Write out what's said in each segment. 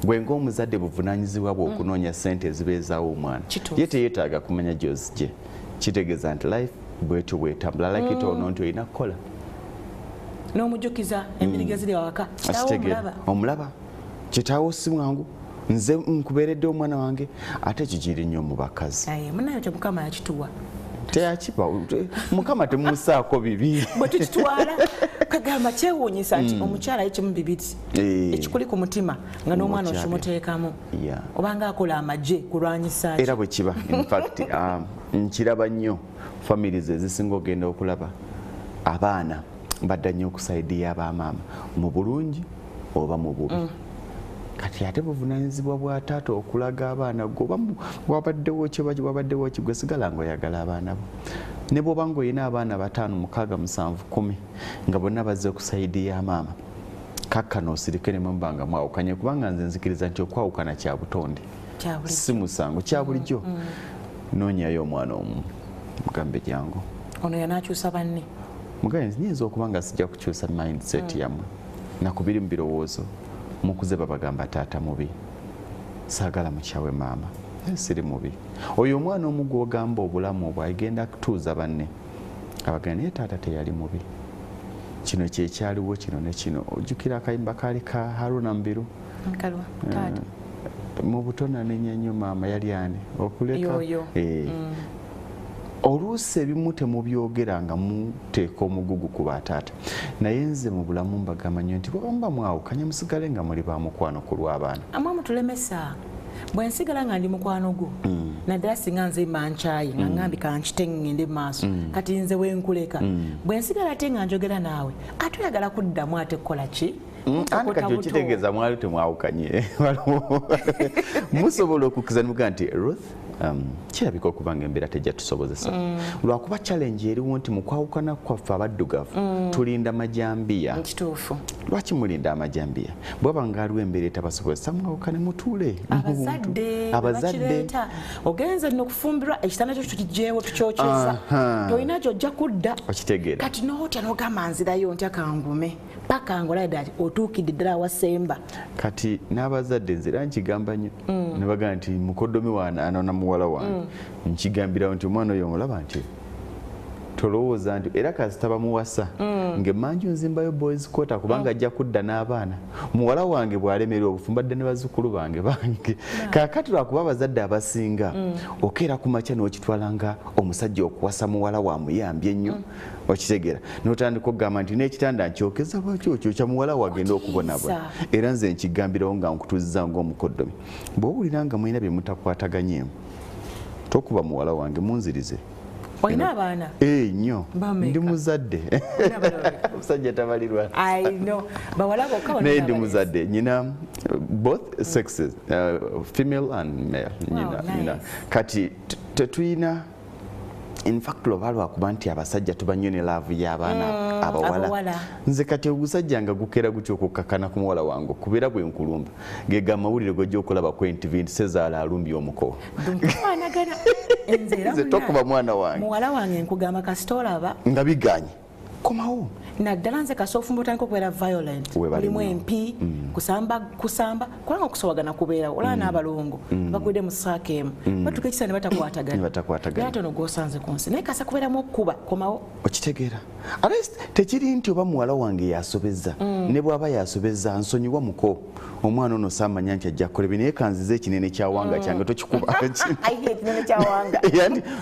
Bwengo omuzadde buvunanyizibwa bwo okunoonya ssente ezibeezaawo omwana ye teyeetaaga kumanya gy'ozigye kitegeeza nti life bwetyo bwetambula like ono nti olina kukola n'omujjukiza embiriga ziri awaka kitaawo omulaba kitaawo si mwangu nze nkubeeredde omwana wange ate kigiri nnyo mu bakazi munayo kye mukama yakituwa teyakiba mukama temusaako bibi bwe tukitwala kagamba kyewuunyisa nti omukyala yekimu bibiri ekikuli ku mutima nga n'omwana okimuteekamu obanga akola amagye kulwanyisa era bwe kiba infact nkiraba nnyo families ezisinga ogenda okulaba abaana badda nnyo okusaidiya abaamaama mu bulungi oba mu bubi kati ate buvunanyizibwa bwa taata okulaga abaana goba wabaddewo wabaddewo kigwe sigala ng'oyagala abaana bo ne bw'oba ng'olina abaana 5, 6, 7, 10 nga bonna bazze okusaidiya maama kakkano osirike ne mubanga mwawukanye kubanga nze nzikiriza nti okwawukana kya butonde si musango kya bulijjo noonyayo omwana omu mugambe jangu ono yanaakyusa banne mugaye nyinza okuba nga sijja kukyusa mindset yammwe nakubiri mu birowoozo mukuze babagamba taata mubi saagala mukyawe maama siri mubi oyo omwana omu gw'ogamba obulamu obwo agenda kutuuza banne abagamba naye taata teyali mubi kino kyekyaliwo kino ne kino ojjukira akayimba kaali ka Haruna Mbiru mu buto nanenya nnyo maama yali ani okuleka oluusi ebimu temubyogera nga muteeka omugugu ku bataata naye nze mu bulamu mbagamba nnyo nti bwamba mwawukanye musigale nga muli ba mukwano ku lw'abaana amwe mutulemesa bwe nsigala nga ndi mukwano gwo naddala singa nze mankyaye nga ngambi kankite ngende mu maaso kati nze wenkuleka bwe nsigala ate nga njogera naawe ate oyagala kuddamu ate kukola ki kati okitegeeza mwali temwawukanye musobola okukkiriza nimugaa nti Ruth kirabika okuba nga embeera tejja tusobozesa lwakuba challenge eriwo nti mu kwawukana kwaffe abaddugavu tulinda majambiya kituufu lwaki mulinda amajambiya bwaba nga aliwo embeera etabasobozesa mwawukane mutuule abazadde ogenza nno okufumbirwa ekitanda kyo tukigyewo tukyokyeza tolina gyojja kudda okitegeera kati nootya n'ogamba nzirayo ntya kangume paka ngolaide ati otuukidde ddala awasemba kati n'abazadde nzira nkigamba nnyo ne bagamba nti mukoddomi waana muwala wange nkigambirawo nti omwana oyo omulaba nti tolowooza nti era kasita bamuwasa ng'emmanju nzimbayo boys quarter kubanga ajja kudda n'abaana muwala wange bw'alemerera obufumbadde ne bazzukulu bange kaakati lwakuba abazadde abasinga okeera ku makya n'okitwala nga omusajja okuwasa muwala wamuyambye ennyo okitegeera n'otandika okugamba nti n'ekitanda nkyokeza bwakyokyo muwala wagenda okubonabona era nze nkigambirawo nga nkutuuziza ng'omukoddomi bw'owulira nga mulina bye mutakwataganyeemu tokuba muwala wange munzirize olina abaana nnyo ndi muzadde omusajja tabalirwa bawala bokka naye ndi muzadde nyina both sexes female and male nyina kati tetuyina in fact lwakuba nti abasajja tuba nnyo ne laavu y'abaana abawala nze kati ogusajja nga gukeera gutya okukkakana ku muwala wange okubeera bwe nkulumba gega amawulire gojja okulaba ku NTV nti Sezaala alumbye omuko nze tokuba mwana wange muwala wange nkugamba kasita olaba nga biganye komawo naddala nze kasita ofumba otandika okubeera violent mulimu empi kusamba kubanga okusobagana kubeera olaba n'abalongo bagwedde mu ssaako emu batuka ekisa ne batakwatagana ate ono gwosanze ku nsi naye kasa kubeeramu okukuba komawo okitegeera ate tekiri nti oba muwala wange yasobezza ne bw'aba yasobezza nsonyiwa muko omwana ono saamanya nti ajja kukola naye kanziza ekinene kyawanga kyange tokikuba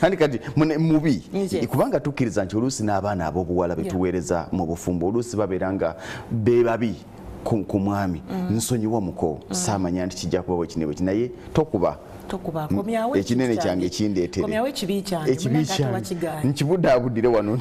andi kati mubi kubanga tukkiriza nti oluusi n'abaana ab'obuwala betuweereza mu bufumbo oluusi babeera nga bebabi ku mwami nsonyiwa muko saamanya nti kijja kuba bwekinebwe naye tokuba ekinene kyange kindeetere ekibi kyange nkibuddaabudire wano